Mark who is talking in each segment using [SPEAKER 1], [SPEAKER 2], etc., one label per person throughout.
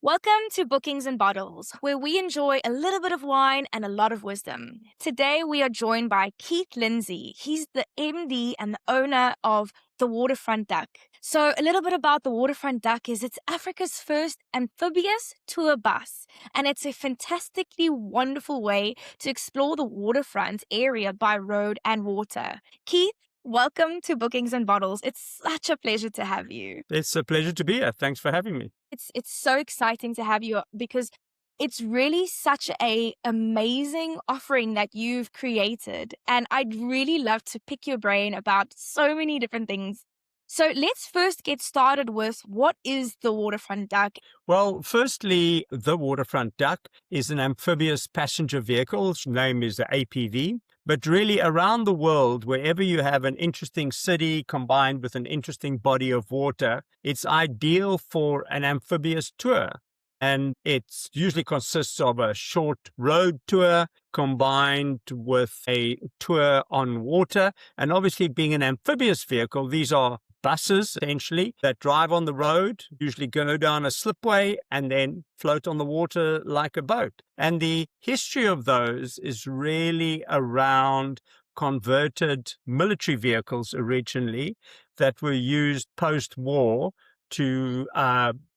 [SPEAKER 1] Welcome to Bookings and Bottles, where we enjoy a little bit of wine and a lot of wisdom. Today, we are joined by Keith Lindsay. He's the MD and the owner of the Waterfront Duck. So, a little bit about the Waterfront Duck is it's Africa's first amphibious tour bus, and it's a fantastically wonderful way to explore the waterfront area by road and water. Keith, welcome to Bookings and Bottles. It's such a pleasure to have you.
[SPEAKER 2] It's a pleasure to be here. Thanks for having me.
[SPEAKER 1] It's so exciting to have you because it's really such a amazing offering that you've created, and I'd really love to pick your brain about so many different things. So let's first get started with what is the Waterfront Duck?
[SPEAKER 2] Well, firstly, the Waterfront Duck is an amphibious passenger vehicle. Its name is the APV. But really, around the world, wherever you have an interesting city combined with an interesting body of water, it's ideal for an amphibious tour. And it usually consists of a short road tour combined with a tour on water. And obviously, being an amphibious vehicle, these are buses, essentially, that drive on the road, usually go down a slipway and then float on the water like a boat. And the history of those is really around converted military vehicles originally that were used post-war to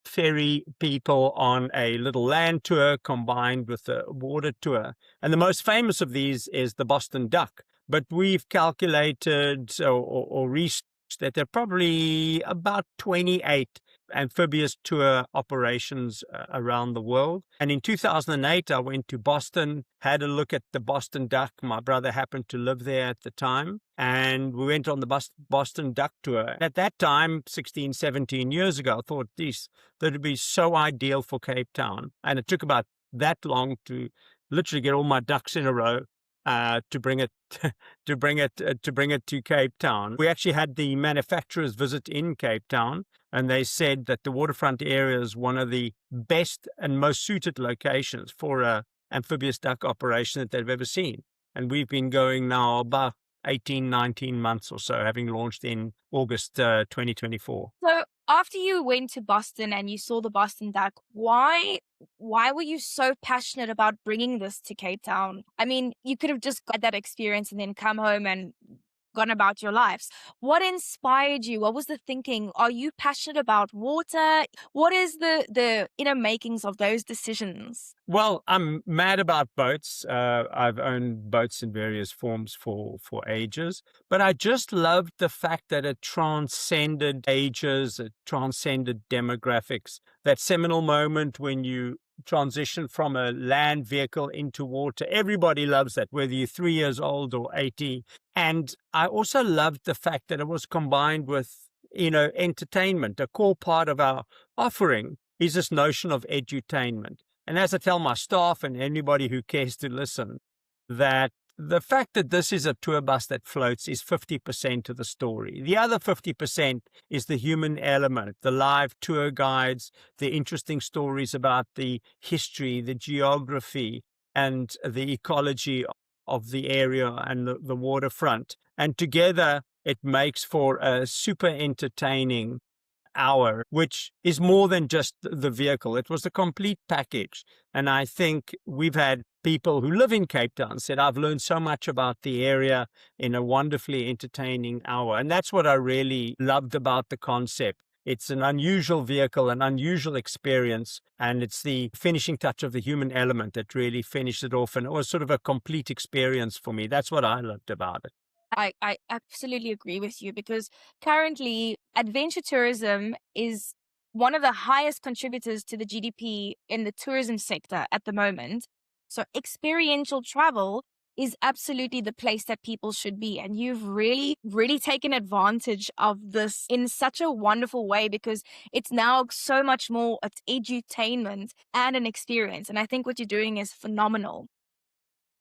[SPEAKER 2] ferry people on a little land tour combined with a water tour. And the most famous of these is the Boston Duck. But we've calculated or researched that there are probably about 28 amphibious tour operations around the world. And in 2008, I went to Boston, had a look at the Boston Duck. My brother happened to live there at the time, and we went on the Boston Duck tour. At that time, 16, 17 years ago, I thought that would be so ideal for Cape Town. And it took about that long to literally get all my ducks in a row. To bring it to Cape Town. We actually had the manufacturers visit in Cape Town, and they said that the waterfront area is one of the best and most suited locations for a amphibious duck operation that they've ever seen. And we've been going now about 18, 19 months or so, having launched in August 2024.
[SPEAKER 1] So after you went to Boston and you saw the Boston Duck, why were you so passionate about bringing this to Cape Town? I mean, you could have just got that experience and then come home and gone about your lives. What inspired you? What was the thinking? Are you passionate about water? What is the inner makings of those decisions?
[SPEAKER 2] Well, I'm mad about boats. I've owned boats in various forms for ages, but I just loved the fact that it transcended ages, it transcended demographics. That seminal moment when you transition from a land vehicle into water. Everybody loves that, whether you're 3 years old or 80. And I also loved the fact that it was combined with, entertainment. A core part of our offering is this notion of edutainment. And as I tell my staff and anybody who cares to listen, that the fact that this is a tour bus that floats is 50% of the story. The other 50% is the human element, the live tour guides, the interesting stories about the history, the geography, and the ecology of the area and the waterfront. And together, it makes for a super entertaining hour, which is more than just the vehicle. It was a complete package. And I think we've had people who live in Cape Town said, I've learned so much about the area in a wonderfully entertaining hour. And that's what I really loved about the concept. It's an unusual vehicle, an unusual experience, and it's the finishing touch of the human element that really finished it off. And it was sort of a complete experience for me. That's what I loved about it.
[SPEAKER 1] I absolutely agree with you because currently adventure tourism is one of the highest contributors to the GDP in the tourism sector at the moment. So experiential travel is absolutely the place that people should be. And you've really, really taken advantage of this in such a wonderful way because it's now so much more, it's edutainment and an experience. And I think what you're doing is phenomenal.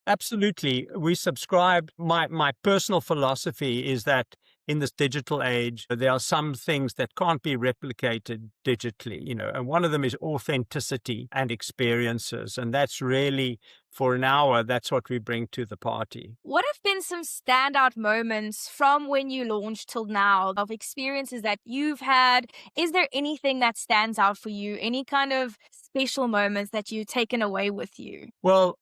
[SPEAKER 2] Absolutely. We subscribe. My personal philosophy is that in this digital age, there are some things that can't be replicated digitally, and one of them is authenticity and experiences. And that's really, for an hour, that's what we bring to the party.
[SPEAKER 1] What if been some standout moments from when you launched till now of experiences that you've had? Is there anything that stands out for you? Any kind of special moments that you've taken away with you?
[SPEAKER 2] Well,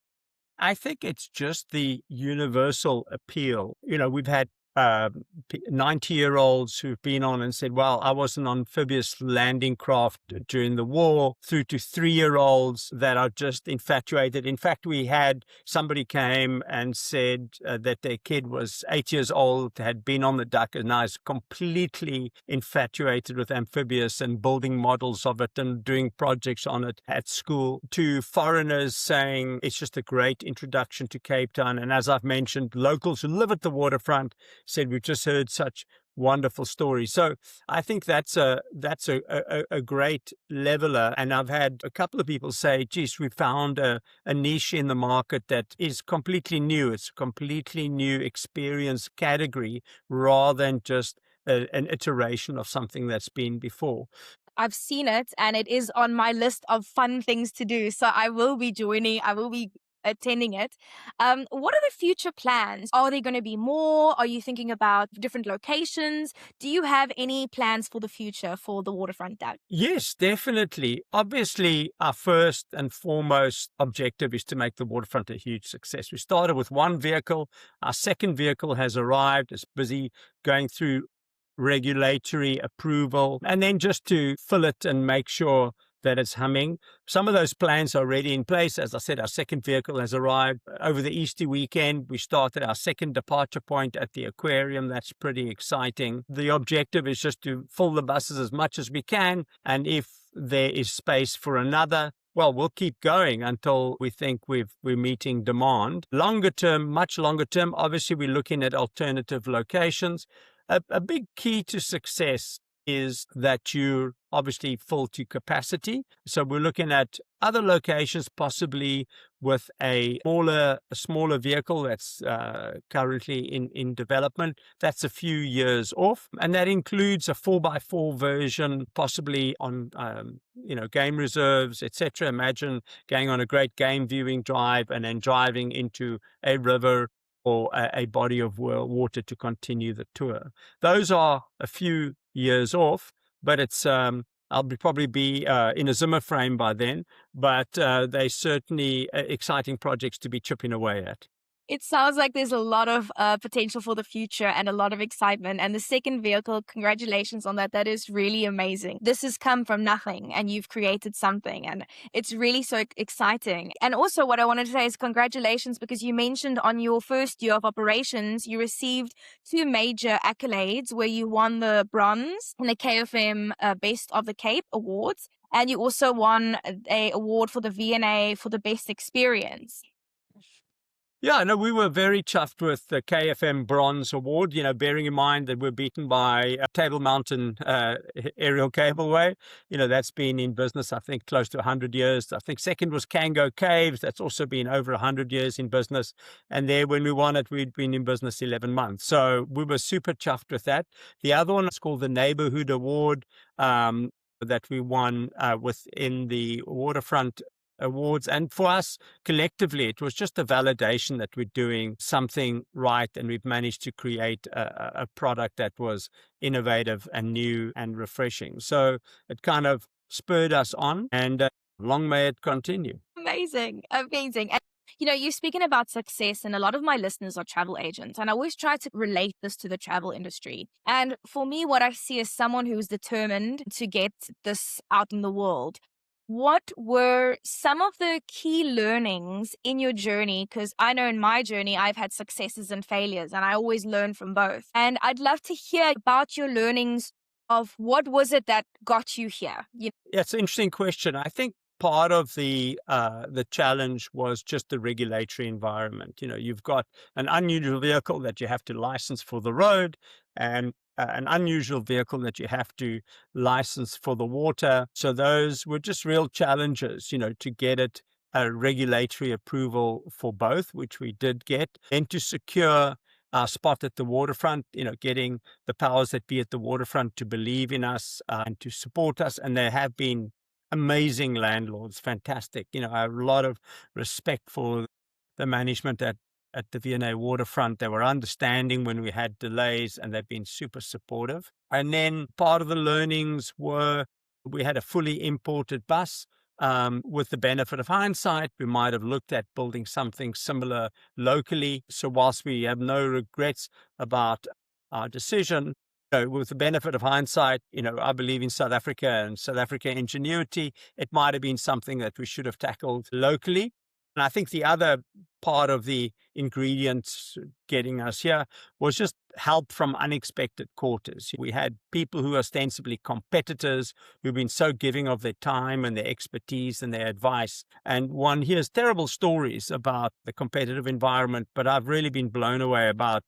[SPEAKER 2] I think it's just the universal appeal. We've had 90-year-olds who've been on and said, well, I was an amphibious landing craft during the war, through to 3-year-olds that are just infatuated. In fact, we had somebody came and said that their kid was 8 years old, had been on the Duck, and now is completely infatuated with amphibious and building models of it and doing projects on it at school, to foreigners saying it's just a great introduction to Cape Town. And as I've mentioned, locals who live at the waterfront said, we've just heard such wonderful stories. So I think that's a great leveler. And I've had a couple of people say, geez, we found a niche in the market that is completely new. It's a completely new experience category rather than just an iteration of something that's been before.
[SPEAKER 1] I've seen it and it is on my list of fun things to do. So I will be joining, I will be attending it. What are the future plans? Are there going to be more? Are you thinking about different locations? Do you have any plans for the future for the Waterfront Duck?
[SPEAKER 2] Yes, definitely. Obviously, our first and foremost objective is to make the waterfront a huge success. We started with one vehicle. Our second vehicle has arrived. It's busy going through regulatory approval, and then just to fill it and make sure that it's humming. Some of those plans are already in place. As I said, our second vehicle has arrived. Over the Easter weekend, we started our second departure point at the aquarium. That's pretty exciting. The objective is just to fill the buses as much as we can, and if there is space for another, well, we'll keep going until we think we're meeting demand. Longer term, much longer term, obviously we're looking at alternative locations. A big key to success is that you're obviously full to capacity. So we're looking at other locations, possibly with a smaller vehicle that's currently in development. That's a few years off. And that includes a 4x4 version, possibly on game reserves, etc. Imagine going on a great game viewing drive and then driving into a river or a body of water to continue the tour. Those are a few years off, but it's I'll probably be in a Zimmer frame by then, but they certainly exciting projects to be chipping away at.
[SPEAKER 1] It sounds like there's a lot of potential for the future and a lot of excitement. And the second vehicle, congratulations on that. That is really amazing. This has come from nothing and you've created something. And it's really so exciting. And also, what I wanted to say is congratulations, because you mentioned on your first year of operations, you received 2 major accolades where you won the bronze in the KFM Best of the Cape Awards. And you also won an award for the V&A for the best experience.
[SPEAKER 2] Yeah, no, we were very chuffed with the KFM Bronze Award, bearing in mind that we're beaten by Table Mountain Aerial Cableway. That's been in business, I think, close to 100 years. I think second was Cango Caves. That's also been over 100 years in business. And there, when we won it, we'd been in business 11 months. So we were super chuffed with that. The other one is called the Neighborhood Award that we won within the Waterfront Awards. And for us collectively, it was just a validation that we're doing something right and we've managed to create a product that was innovative and new and refreshing. So it kind of spurred us on, and long may it continue.
[SPEAKER 1] Amazing. Amazing. And you're speaking about success, and a lot of my listeners are travel agents, and I always try to relate this to the travel industry. And for me, what I see is someone who's determined to get this out in the world. What were some of the key learnings in your journey? Because I know in my journey, I've had successes and failures, and I always learn from both. And I'd love to hear about your learnings of what was it that got you here?
[SPEAKER 2] Yeah, it's an interesting question. I think part of the challenge was just the regulatory environment. You've got an unusual vehicle that you have to license for the road, and an unusual vehicle that you have to license for the water. So those were just real challenges, to get it a regulatory approval for both, which we did get, and to secure our spot at the waterfront, getting the powers that be at the waterfront to believe in us and to support us. And there have been amazing landlords, fantastic. I have a lot of respect for the management at at the V&A Waterfront. They were understanding when we had delays, and they've been super supportive. And then part of the learnings were we had a fully imported bus. With the benefit of hindsight, we might have looked at building something similar locally. So whilst we have no regrets about our decision, with the benefit of hindsight, I believe in South Africa and South Africa ingenuity. It might have been something that we should have tackled locally. And I think the other part of the ingredients getting us here was just help from unexpected quarters. We had people who are ostensibly competitors who've been so giving of their time and their expertise and their advice. And one hears terrible stories about the competitive environment, but I've really been blown away about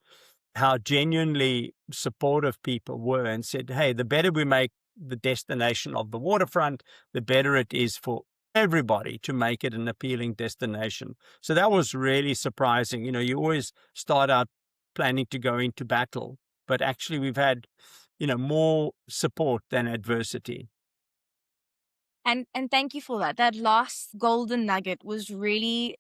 [SPEAKER 2] how genuinely supportive people were and said, hey, the better we make the destination of the waterfront, the better it is for everybody to make it an appealing destination. So that was really surprising. You always start out planning to go into battle, but actually we've had, more support than adversity.
[SPEAKER 1] And thank you for that. That last golden nugget was really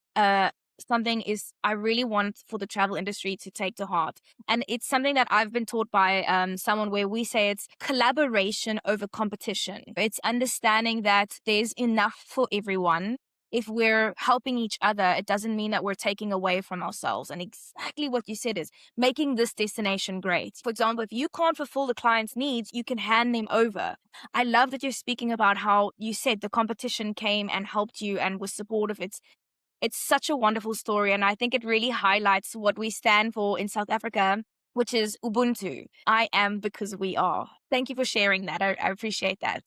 [SPEAKER 1] something is I really want for the travel industry to take to heart. And it's something that I've been taught by someone where we say it's collaboration over competition. It's understanding that there's enough for everyone. If we're helping each other, it doesn't mean that we're taking away from ourselves. And exactly what you said is making this destination great. For example, if you can't fulfill the client's needs, you can hand them over. I love that you're speaking about how you said the competition came and helped you and was supportive. It's such a wonderful story, and I think it really highlights what we stand for in South Africa, which is Ubuntu. I am because we are. Thank you for sharing that. I appreciate that.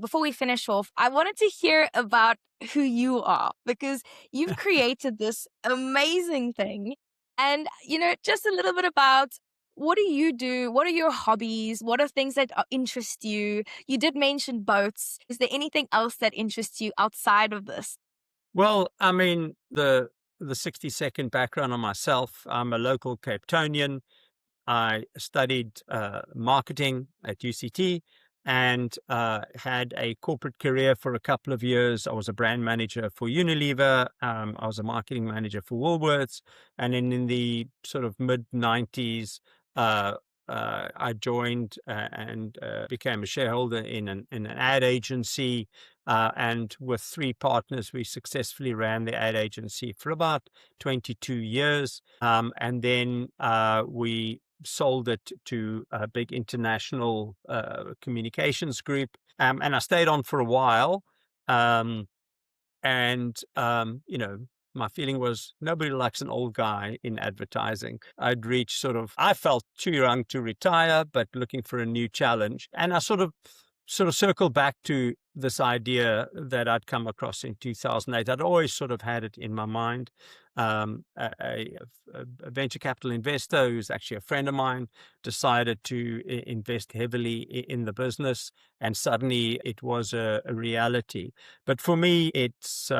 [SPEAKER 1] Before we finish off, I wanted to hear about who you are, because you've created this amazing thing. And, just a little bit about what do you do? What are your hobbies? What are things that interest you? You did mention boats. Is there anything else that interests you outside of this?
[SPEAKER 2] Well, I mean, the 60-second background on myself, I'm a local Cape Townian. I studied marketing at UCT and had a corporate career for a couple of years. I was a brand manager for Unilever. I was a marketing manager for Woolworths. And then in the sort of mid-90s, I joined and became a shareholder in an ad agency. And with three partners, we successfully ran the ad agency for about 22 years. And then we sold it to a big international communications group. And I stayed on for a while. My feeling was nobody likes an old guy in advertising. I'd reached I felt too young to retire, but looking for a new challenge. And I sort of circled back to this idea that I'd come across in 2008. I'd always sort of had it in my mind. A venture capital investor who's actually a friend of mine decided to invest heavily in the business, and suddenly it was a reality. But for me, it's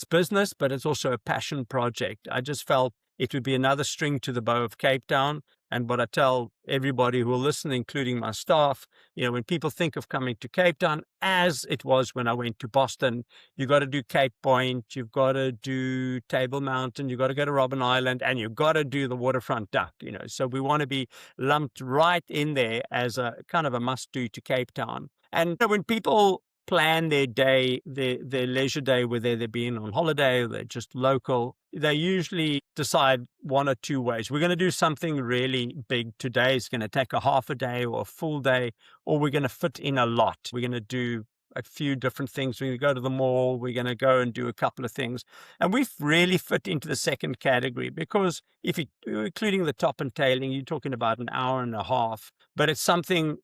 [SPEAKER 2] business, but it's also a passion project. I just felt it would be another string to the bow of Cape Town. And what I tell everybody who will listen, including my staff, when people think of coming to Cape Town, as it was when I went to Boston, you've got to do Cape Point, you've got to do Table Mountain, you've got to go to Robben Island, and you've got to do the Waterfront Duck. So we want to be lumped right in there as a kind of a must-do to Cape Town. And when people plan their day, their leisure day, whether they're being on holiday or they're just local, they usually decide one or two ways. We're going to do something really big today. It's going to take a half a day or a full day, or we're going to fit in a lot. We're going to do a few different things. We're going to go to the mall. We're going to go and do a couple of things. And we've really fit into the second category, because if you're including the top and tailing, you're talking about an hour and a half, but it's something,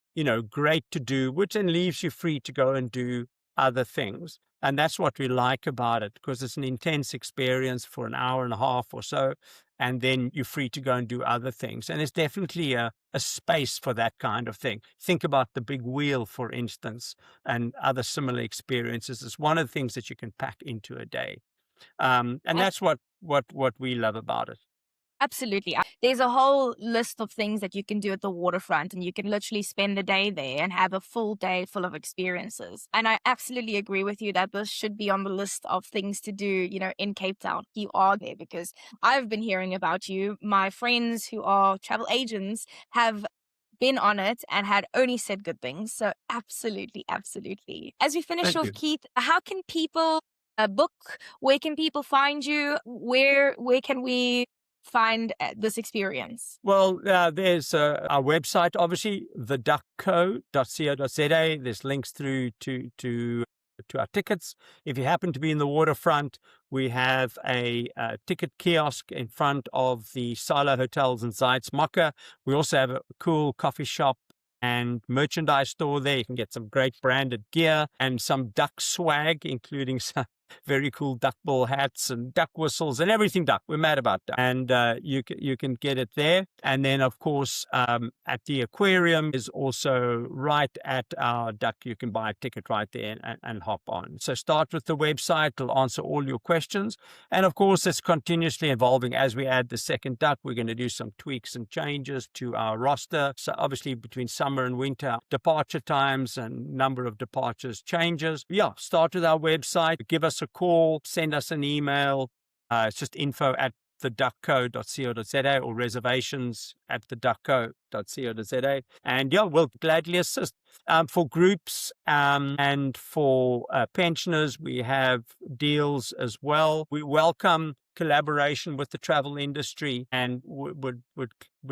[SPEAKER 2] great to do, which then leaves you free to go and do other things. And that's what we like about it, because it's an intense experience for an hour and a half or so. And then you're free to go and do other things. And it's definitely a space for that kind of thing. Think about the big wheel, for instance, and other similar experiences. It's one of the things that you can pack into a day. And that's what we love about it.
[SPEAKER 1] Absolutely. There's a whole list of things that you can do at the waterfront, and you can literally spend the day there and have a full day full of experiences. And I absolutely agree with you that this should be on the list of things to do, in Cape Town. You are there because I've been hearing about you. My friends who are travel agents have been on it and had only said good things. So absolutely, absolutely. As we finish
[SPEAKER 2] Thank
[SPEAKER 1] off,
[SPEAKER 2] you.
[SPEAKER 1] Keith, how can people book? Where can people find you? Where can we find this experience?
[SPEAKER 2] Well, there's our website, obviously, theduckco.co.za. There's links through to our tickets. If you happen to be in the waterfront, we have a ticket kiosk in front of the Silo Hotels in Zeitz. We also have a cool coffee shop and merchandise store there. You can get some great branded gear and some duck swag, including some very cool duck ball hats and duck whistles and everything duck. We're mad about duck. And you can get it there. And then, of course, at the aquarium is also right at our duck. You can buy a ticket right there and hop on. So start with the website. It'll answer all your questions. And, of course, it's continuously evolving. As we add the second duck, we're going to do some tweaks and changes to our roster. So obviously between summer and winter, departure times and number of departures changes. Yeah, start with our website. Give us a call, send us an email. It's just info@theduckco.co.za or reservations@theduckco.co.za. And yeah, we'll gladly assist. For groups and for pensioners, we have deals as well. We welcome collaboration with the travel industry and would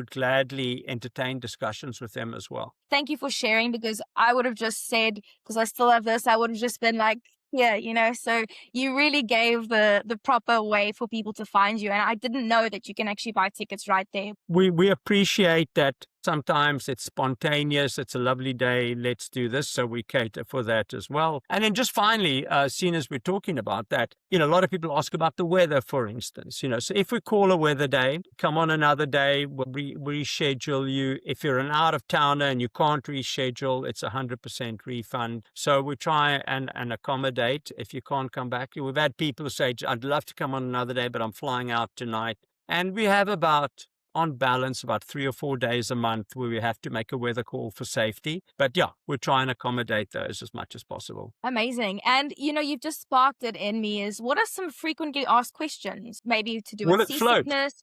[SPEAKER 2] gladly entertain discussions with them as well.
[SPEAKER 1] Thank you for sharing, because I would have just said, because I still have this, I would have just been like, yeah, so you really gave the proper way for people to find you. And I didn't know that you can actually buy tickets right there.
[SPEAKER 2] We appreciate that. Sometimes it's spontaneous. It's a lovely day. Let's do this. So we cater for that as well. And then just finally, seeing as we're talking about that, a lot of people ask about the weather, for instance. So if we call a weather day, come on another day, we'll reschedule you. If you're an out-of-towner and you can't reschedule, it's 100% refund. So we try and accommodate if you can't come back. We've had people who say, I'd love to come on another day, but I'm flying out tonight. And we have on balance, about 3 or 4 days a month where we have to make a weather call for safety. But yeah, we're trying to accommodate those as much as possible.
[SPEAKER 1] Amazing. And, you've just sparked it in me is, what are some frequently asked questions? Maybe to do
[SPEAKER 2] Will
[SPEAKER 1] with
[SPEAKER 2] it float?
[SPEAKER 1] seasickness?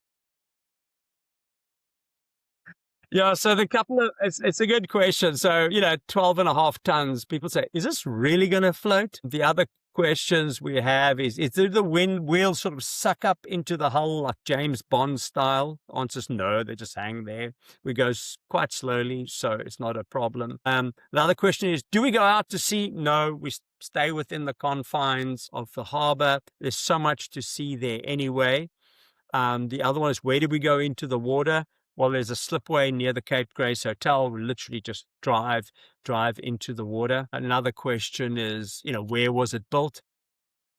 [SPEAKER 2] Yeah, so it's a good question. So, 12.5 tons, people say, is this really going to float? The other questions we have is the wind wheels sort of suck up into the hull like James Bond style? Answer's no, they just hang there. We go quite slowly, so it's not a problem. The other question is, do we go out to sea? No, we stay within the confines of the harbor. There's so much to see there anyway. The other one is, where do we go into the water? Well, there's a slipway near the Cape Grace Hotel. We literally just drive into the water. Another question is, where was it built?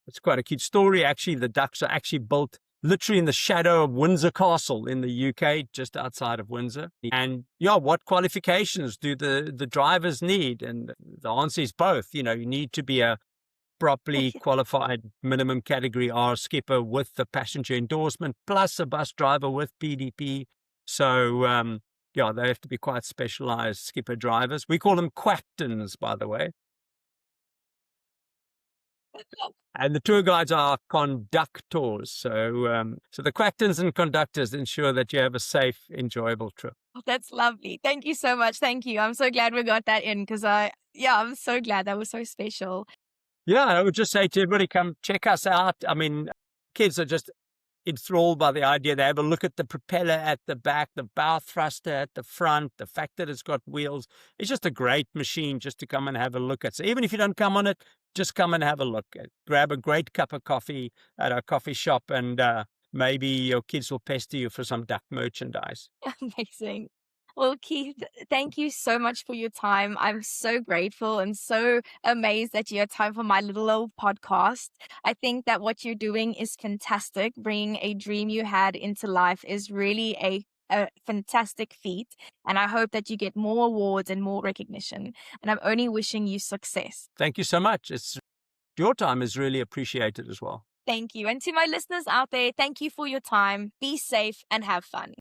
[SPEAKER 2] It's quite a cute story. Actually, the ducks are actually built literally in the shadow of Windsor Castle in the UK, just outside of Windsor. And yeah, what qualifications do the drivers need? And the answer is both. You need to be a properly qualified minimum category R skipper with the passenger endorsement, plus a bus driver with PDP. So, yeah, they have to be quite specialized skipper drivers. We call them Quacktons, by the way. And the tour guides are conductors. So the Quacktons and conductors ensure that you have a safe, enjoyable trip.
[SPEAKER 1] Oh, that's lovely. Thank you so much. Thank you. I'm so glad we got that in, because I'm so glad. That was so special.
[SPEAKER 2] Yeah, I would just say to everybody, come check us out. I mean, kids are just enthralled by the idea. They have a look at the propeller at the back, the bow thruster at the front, the fact that it's got wheels. It's just a great machine just to come and have a look at. So even if you don't come on it, just come and have a look. Grab a great cup of coffee at our coffee shop, and maybe your kids will pester you for some duck merchandise.
[SPEAKER 1] Amazing. Well, Keith, thank you so much for your time. I'm so grateful and so amazed that you had time for my little old podcast. I think that what you're doing is fantastic. Bringing a dream you had into life is really a fantastic feat. And I hope that you get more awards and more recognition. And I'm only wishing you success.
[SPEAKER 2] Thank you so much. Your time is really appreciated as well.
[SPEAKER 1] Thank you. And to my listeners out there, thank you for your time. Be safe and have fun.